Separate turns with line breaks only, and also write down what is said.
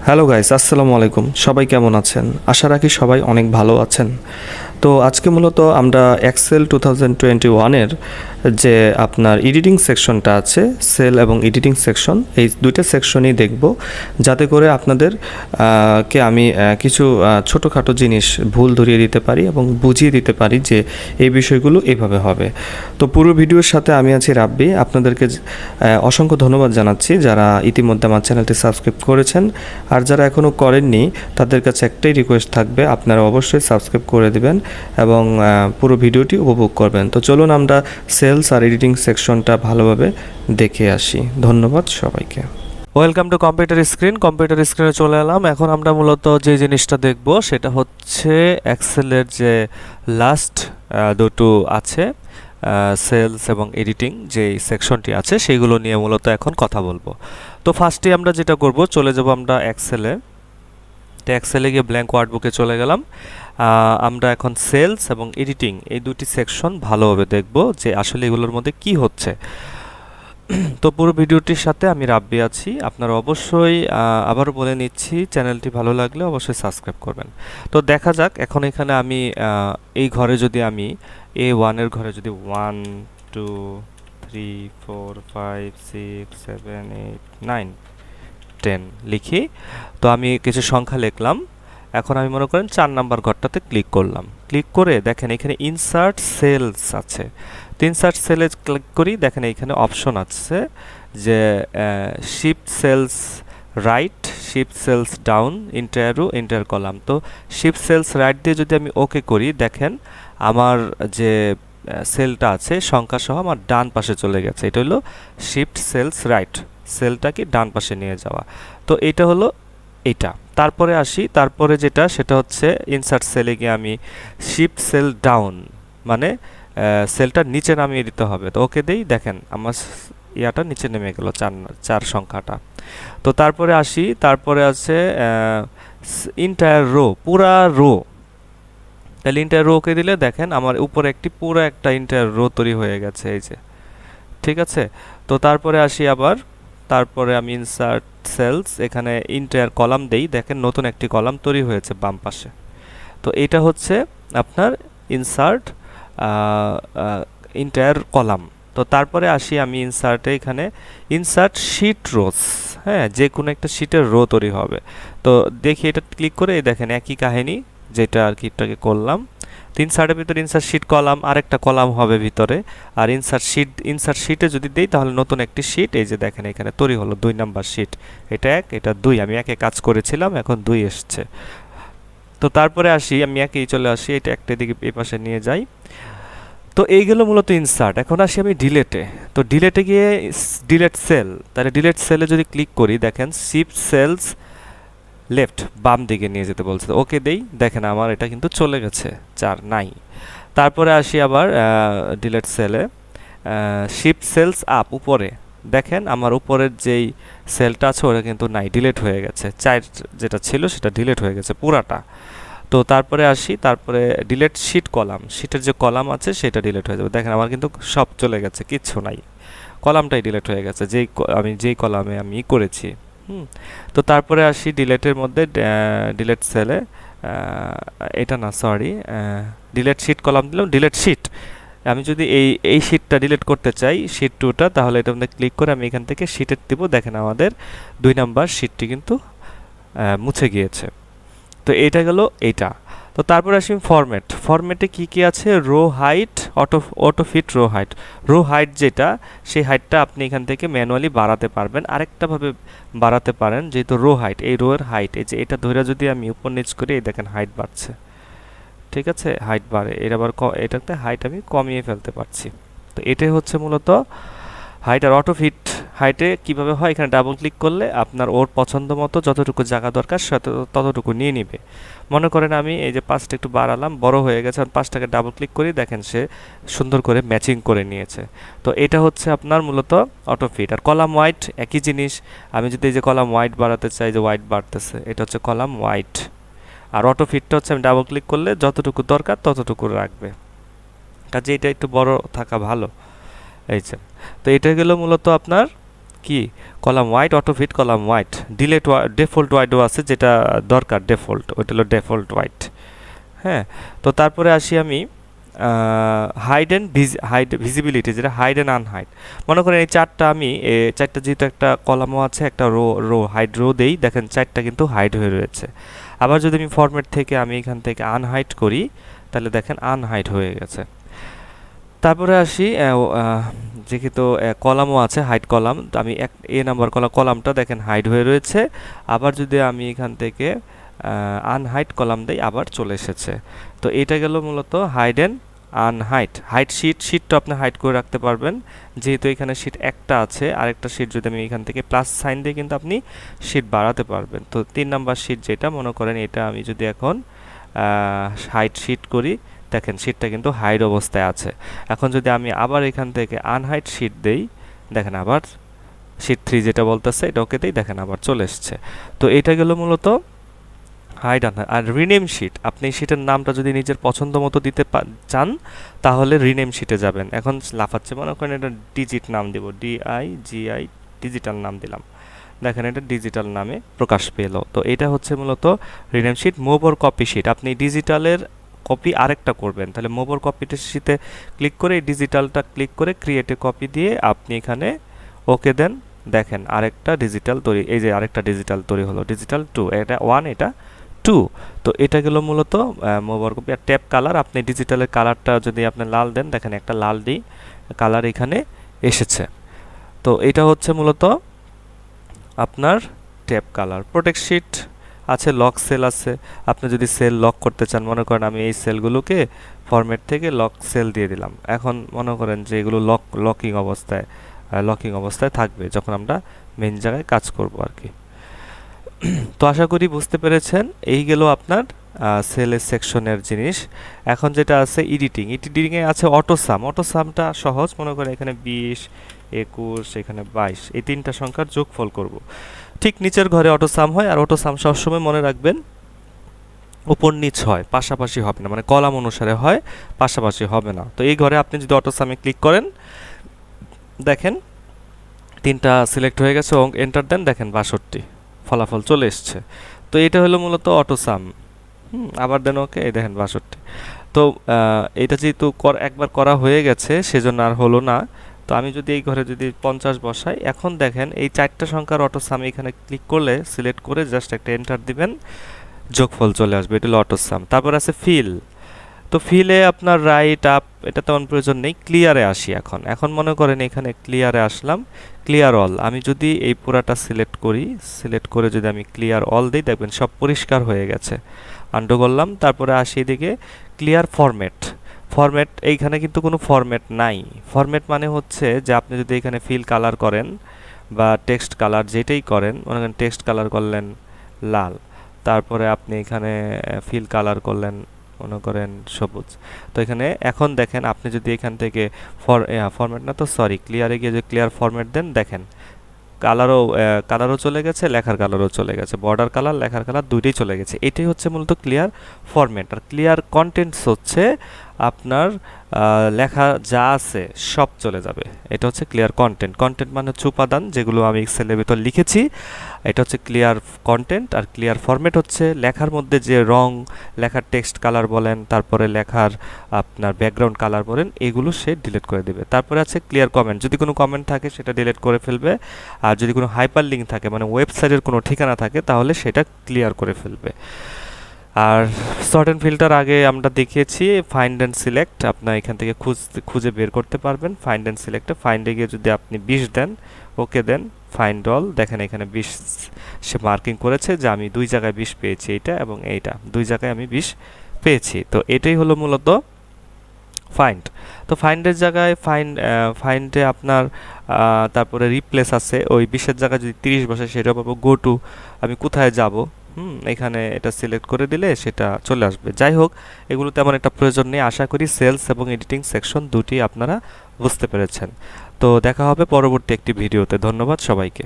Hello guys, আসসালামু আলাইকুম। সবাই কেমন আছেন? আশা রাখি সবাই অনেক ভালো আছেন। তো আজকে মূলত আমরা এক্সেল 2021 এর যে আপনার এডিটিং সেকশনটা আছে, সেল এবং এডিটিং সেকশন, এই দুইটা সেকশনই দেখব, যাতে করে আপনাদের কে আমি কিছু ছোটোখাটো জিনিস ভুল ধরিয়ে দিতে পারি এবং বুঝিয়ে দিতে পারি যে এই বিষয়গুলো এভাবে হবে। তো পুরো ভিডিওর সাথে আমি আছি রাব্বি। আপনাদেরকে অসংখ্য ধন্যবাদ জানাচ্ছি যারা ইতিমধ্যে আমার চ্যানেলটি সাবস্ক্রাইব করেছেন, আর যারা এখনও করেননি তাদের কাছে একটাই রিকোয়েস্ট থাকবে, আপনারা অবশ্যই সাবস্ক্রাইব করে দেবেন এবং পুরো ভিডিওটি উপভোগ করবেন। তো চলুন আমরা সেলস আর এডিটিং সেকশনটা ভালোভাবে দেখে আসি। ধন্যবাদ সবাইকে। Welcome to computer screen. Computer স্ক্রিনে চলে এলাম। এখন আমরা মূলত যে জিনিসটা দেখব সেটা হচ্ছে এক্সেলের যে লাস্ট দুটো আছে, সেলস এবং এডিটিং যে সেকশনটি আছে সেইগুলো নিয়ে মূলত এখন কথা বলবো। তো ফার্স্টে আমরা যেটা করব, চলে যাব আমরা এক্সেলে। তো এক্সেলে গিয়ে ব্ল্যাঙ্ক ওয়ার্ডবুকে চলে গেলাম। আমরা এখন সেলস এবং এডিটিং এই দুটি সেকশন ভালোভাবে দেখব যে আসলে এগুলোর মধ্যে কি হচ্ছে। তো পুরো ভিডিওটির সাথে আমি রাব্বি আছি। আপনারা অবশ্যই আবারও বলে নিচ্ছি, চ্যানেলটি ভালো লাগলে অবশ্যই সাবস্ক্রাইব করবেন। তো দেখা যাক, এখন এখানে আমি এই ঘরে যদি আমি A1 এর ঘরে যদি 1 2 3 4 5 6 7 8 9 10 লিখি, তো আমি কিছু সংখ্যা লিখলাম। এখন আমি মনে করেন 4 নাম্বার ঘরটাতে ক্লিক করলাম। ক্লিক করে দেখেন এখানে ইনসার্ট সেলস আছে। তো ইনসার্ট সেলে ক্লিক করি, দেখেন এইখানে অপশন আছে যে shift cells right, shift cells down, insert row, insert column. তো শিফট সেলস রাইট দিয়ে যদি আমি ওকে করি, দেখেন আমার যে সেলটা আছে সংখ্যা সহ আমার ডান পাশে চলে গেছে। এটা হলো শিফট সেলস রাইট, সেলটাকে ডান পাশে নিয়ে যাওয়া। তো এটা হলো এটা। তারপরে আসি, তারপরে যেটা সেটা হচ্ছে ইনসার্ট সেলে গিয়ে আমি শিফট সেল ডাউন, মানে সেলটা নিচে নামিয়ে দিতে হবে। তো ওকে দেই, দেখেন আমার ইয়াটা নিচে নেমে গেল, চার সংখ্যাটা। তো তারপরে আসি, তারপরে আছে ইন্টায়ার রো, পুরা রো। তাহলে ইন্টায়ার রো কে দিলে দেখেন আমার উপরে একটি পুরো একটা ইন্টায়ার রো তৈরি হয়ে গেছে, এই যে, ঠিক আছে। তো তারপরে আসি আবার, তারপরে আমি ইনসার্ট সেলস, এখানে ইন্টায়ার কলাম দেই, দেখেন নতুন একটি কলাম তৈরি হয়েছে বাম পাশে। তো এটা হচ্ছে আপনার ইনসার্ট ইন্টায়ার কলাম। তো তারপরে আসি আমি ইনসার্টে, এখানে ইনসার্ট শিট রোস, হ্যাঁ, যে কোনো একটা শিটের রো তৈরি হবে। তো দেখি এটা ক্লিক করে দেখেন একই কাহিনী যেটা আর কি এটাকে করলাম। তো ইনসার্টের ভিতরে ইনসার্ট শিট কলাম, আরেকটা কলাম হবে ভিতরে, আর ইনসার্ট শিটে যদি দেই তাহলে নতুন একটি শিট, এই যে দেখেন এখানে তৈরি হলো 2 নাম্বার শিট। এটা 1, এটা 2, আমি একে কাজ করেছিলাম, এখন 2 এসছে। তো তারপরে আসি, আমি একেই চলে আসি, এটা একটা দিকে এই পাশে নিয়ে যাই। তো এইগুলো মূলত ইনসার্ট। এখন আসি আমি ডিলেটে। তো ডিলেটে গিয়ে ডিলেট সেল, তাহলে ডিলেট সেলে যদি ক্লিক করি, দেখেন শিফট সেলস লেফট, বাম দিকে নিয়ে যেতে বলছে। ওকে দেই, দেখেন আমার এটা কিন্তু চলে গেছে, 4 নাই। তারপরে আসি আবার ডিলেট সেলে, শিফট সেলস আপ, উপরে দেখেন আমার উপরের যেই সেলটা আছে ওটা কিন্তু নাই, ডিলেট হয়ে গেছে। 4 যেটা ছিল সেটা ডিলেট হয়ে গেছে পুরাটা। তো তারপরে আসি, তারপরে ডিলেট শিট কলাম, শিটের যে কলাম আছে সেটা ডিলেট হয়ে যাবে। দেখেন আমার কিন্তু সব চলে গেছে, কিচ্ছু নাই, কলামটাই ডিলেট হয়ে গেছে, আমি যেই কলামে আমি করেছি। তো তারপরে আসি ডিলেটের মধ্যে, ডিলেট সেলে, এটা না, সরি, ডিলেট শিট কলাম দিলাম, ডিলেট শিট। আমি যদি এই শিটটা ডিলিট করতে চাই, শিট 2টা, তাহলে এটা মধ্যে ক্লিক করে আমি এখান থেকে শিটের দিব, দেখেন আমাদের 2 নাম্বার শিটটি কিন্তু মুছে গিয়েছে। তো এটা গেল এইটা। তো তারপর আসি ফরম্যাটে কি কি আছে, row height, auto fit row height. Row height যেটা, সেই হাইটটা আপনি এখান থেকে ম্যানুয়ালি বাড়াতে পারবেন, আরেকটাভাবে বাড়াতে পারেন, যেহেতু রো হাইট, এই রো এর হাইট, এই যে এটা ধরে যদি আমি উপর নিচ করি, এই দেখেন হাইট বাড়ছে, ঠিক আছে, হাইট বাড়ে। এর আবার এটাতে হাইট আমি কমিয়ে ফেলতে পারছি। তো এটাই হচ্ছে মূলত হাইট। আর অটো ফিট হাইটে কীভাবে হয়, এখানে ডাবল ক্লিক করলে আপনার ওর পছন্দ মতো যতটুকু জায়গা দরকার ততটুকু নিয়ে নিবে। মনে করেন আমি এই যে 5টা একটু বাড়ালাম, বড় হয়ে গেছে, আর 5টাকে ডাবল ক্লিক করি, দেখেন সে সুন্দর করে ম্যাচিং করে নিয়েছে। তো এটা হচ্ছে আপনার মূলত অটো ফিট। আর কলাম ওয়াইড একই জিনিস, আমি যদি এই যে কলাম ওয়াইড বাড়াতে চাই, যে ওয়াইড বাড়তেছে, এটা হচ্ছে কলাম ওয়াইড। আর অটো ফিটটা হচ্ছে আমি ডাবল ক্লিক করলে যতটুকু দরকার ততটুকু রাখবে, কাজে এটা একটু বড় থাকা ভালো, এই যে। তো এটা গেল মূলত আপনার কি column width, auto fit column width, default হোয়াইটও আছে, যেটা দরকার ডিফল্ট, ওইটা হলো ডিফল্ট হোয়াইট। হ্যাঁ, তো তারপরে আসি আমি হাইড ভিজিবিলিটি, যেটা হাইড অ্যান্ড আনহাইড। মনে করেন এই চারটা আমি চারটা যেহেতু একটা কলামও আছে, একটা রো হাইড রো দেই, দেখেন চারটা কিন্তু হাইড হয়ে রয়েছে। আবার যদি আমি ফরম্যাট থেকে আমি এখান থেকে আনহাইড করি, তাহলে দেখেন আনহাইড হয়ে গেছে। তারপরে আসি যেহেতু কলামও আছে, হাইড কলাম, তো আমি নাম্বার কলামটা দেখেন হাইড হয়ে রয়েছে। আবার যদি আমি এখান থেকে আনহাইড কলাম দেই, আবার চলে এসেছে। তো এটা গেল মূলত হাইড অ্যান্ড আনহাইড। শিটটা আপনি হাইড করে রাখতে পারবেন, যেহেতু এখানে শিট একটা আছে, আরেকটা শিট যদি আমি এখান থেকে প্লাস সাইন দিয়ে কিন্তু আপনি শিট বাড়াতে পারবেন। তো 3 নাম্বার শিট যেটা মনে করেন, এটা আমি যদি এখন হাইড শিট করি, দেখেন শিটটা কিন্তু হাইড অবস্থায় আছে। এখন যদি আমি আবার এখান থেকে আনহাইড শিট দেই, দেখেন আবার শিট 3 যেটা বলতেছে এটা ওকে দেই, দেখেন আবার চলে এসছে। তো এটা গেল মূলত হাইড আনহাইড। আর রিনেম শিট, আপনি শিটের নামটা যদি নিজের পছন্দ মতো দিতে চান, তাহলে রিনেম শিটে যাবেন। এখন লাফাচ্ছে, মনে করেন এটা ডিজিট নাম দিব, DIGI, ডিজিটাল নাম দিলাম, দেখেন এটা ডিজিটাল নামে প্রকাশ পেল। তো এটা হচ্ছে মূলত rename sheet. Move or copy sheet, আপনি ডিজিটালের কপি আরেকটা করবেন, তাহলে মুভ অর কপিটা শিটে ক্লিক করে এই ডিজিটালটা ক্লিক করে ক্রিয়েটে কপি দিয়ে আপনি এখানে ওকে দেন, দেখেন আরেকটা ডিজিটাল তৈরি, এই যে আরেকটা ডিজিটাল তৈরি হলো, ডিজিটাল 2, এটা 1, এটা 2। তো এটা গেল মূলত মুভ অর কপি। আর ট্যাপ কালার, আপনি ডিজিটালের কালারটা যদি আপনি লাল দেন, দেখেন একটা লাল কালার এখানে এসেছে। তো এটা হচ্ছে মূলত আপনার ট্যাব কালার। প্রোটেক্ট শিট আছে, লক সেল আছে, আপনি যদি সেল লক করতে চান, মনে করেন আমি এই সেলগুলোকে ফরম্যাট থেকে লক সেল দিয়ে দিলাম। এখন মনে করেন যে এগুলো লকিং অবস্থায় থাকবে যখন আমরা মেন জায়গায় কাজ করব আর কি। তো আশা করি বুঝতে পেরেছেন। এই গেল আপনার সেলের সেকশনের জিনিস। এখন যেটা আছে এডিটিংয়ে আছে অটোসামটা সহজ, মনে করেন এখানে 20, 21, এখানে 22, এই 3টা সংখ্যার যোগফল করব। ঠিক নিচের ঘরে অটোসাম হয়, আর অটোসাম সবসময় মনে রাখবেন উপর নিচ হয়, পাশাপাশি হবে না, মানে কলাম অনুসারে হয়, পাশাপাশি হবে না। তো এই ঘরে আপনি যদি অটোসামে ক্লিক করেন, দেখেন 3টা সিলেক্ট হয়ে গেছে এবং এন্টার দেন, দেখেন 62 ফলাফল চলে এসছে। তো এটা হলো মূলত অটোসাম। আবার দেন ওকে, এই দেখেন 62। তো এটা যেহেতু একবার করা হয়ে গেছে, সেজন্য আর হলো না। তো আমি যদি এই ঘরে যদি 50 বসাই, এখন দেখেন এই 4টা সংখ্যার অটোসাম এখানে ক্লিক করলে সিলেক্ট করে জাস্ট একটা এন্টার দিবেন, যোগফল চলে আসবে, এটা হলো অটোসাম। তারপর আছে ফিল। তো ফিলে আপনার রাইট আপ এটা তেমন প্রয়োজন নেই। ক্লিয়ারে আসি। এখন মনে করেন এখানে ক্লিয়ারে আসলাম, ক্লিয়ার অল, আমি যদি এই পুরাটা সিলেক্ট করে যদি আমি ক্লিয়ার অল দিই, দেখবেন সব পরিষ্কার হয়ে গেছে। আন্ডু করলাম, তারপরে আসি এদিকে ক্লিয়ার ফরম্যাট, এইখানে কিন্তু কোনো ফরম্যাট নাই। ফরম্যাট মানে হচ্ছে যে আপনি যদি এখানে ফিল কালার করেন বা টেক্সট কালার যেটাই করেন, মনে করেন টেক্সট কালার করলেন লাল, তারপরে আপনি এখানে ফিল কালার করলেন মনে করেন সবুজ। তো এখানে এখন দেখেন আপনি যদি এখান থেকে ফরম্যাট না তো সরি ক্লিয়ারে গিয়ে যে ক্লিয়ার ফরম্যাট দেন, দেখেন কালারও চলে গেছে, লেখার কালারও চলে গেছে, বর্ডার কালার লেখার কালার দুইটাই চলে গেছে। এটাই হচ্ছে মূলত ক্লিয়ার ফরম্যাট। আর ক্লিয়ার কন্টেন্টস হচ্ছে আপনার লেখা যা আছে সব চলে যাবে, এটা হচ্ছে ক্লিয়ার কন্টেন্ট মানে হচ্ছে উপাদান যেগুলো আমি এক্সেলের ভিতর লিখেছি, এটা হচ্ছে ক্লিয়ার কন্টেন্ট। আর ক্লিয়ার ফরম্যাট হচ্ছে লেখার মধ্যে যে রং, লেখার টেক্সট কালার বলেন, তারপরে লেখার আপনার ব্যাকগ্রাউন্ড কালার বলেন, এগুলো সে ডিলিট করে দেবে। তারপরে আছে ক্লিয়ার কমেন্ট, যদি কোনো কমেন্ট থাকে সেটা ডিলিট করে ফেলবে। আর যদি কোনো হাইপার লিঙ্ক থাকে মানে ওয়েবসাইটের কোনো ঠিকানা থাকে, তাহলে সেটা ক্লিয়ার করে ফেলবে। আর সর্ট অ্যান্ড ফিল্টার আগে আমরা দেখিয়েছি, ফাইন্ড অ্যান্ড সিলেক্ট, আপনার এখান থেকে খুঁজে বের করতে পারবেন। ফাইন্ড অ্যান্ড সিলেক্টে ফাইন্ডে গিয়ে যদি আপনি 20 দেন, ওকে দেন, ফাইন্ড অল, দেখেন এখানে 20 সে মার্কিং করেছে যে আমি 2 জায়গায় 20 পেয়েছি, এইটা এবং এইটা 2 জায়গায় আমি 20 পেয়েছি। তো এটাই হলো মূলত ফাইন্ড। তো ফাইন্ডের জায়গায় ফাইন্ডে আপনার তারপরে রিপ্লেস আছে, ওই 20-এর জায়গায় যদি 30 বসে সেটা পাবো গো টু, আমি কোথায় যাব, এখানে এটা সিলেক্ট করে দিলে সেটা চলে আসবে। যাই হোক, এগুলো তেমন একটা প্রয়োজন নেই। আশা করি সেলস এবং এডিটিং সেকশন দুটি আপনারা বুঝতে পেরেছেন। তো দেখা হবে পরবর্তী একটি ভিডিওতে। ধন্যবাদ সবাইকে।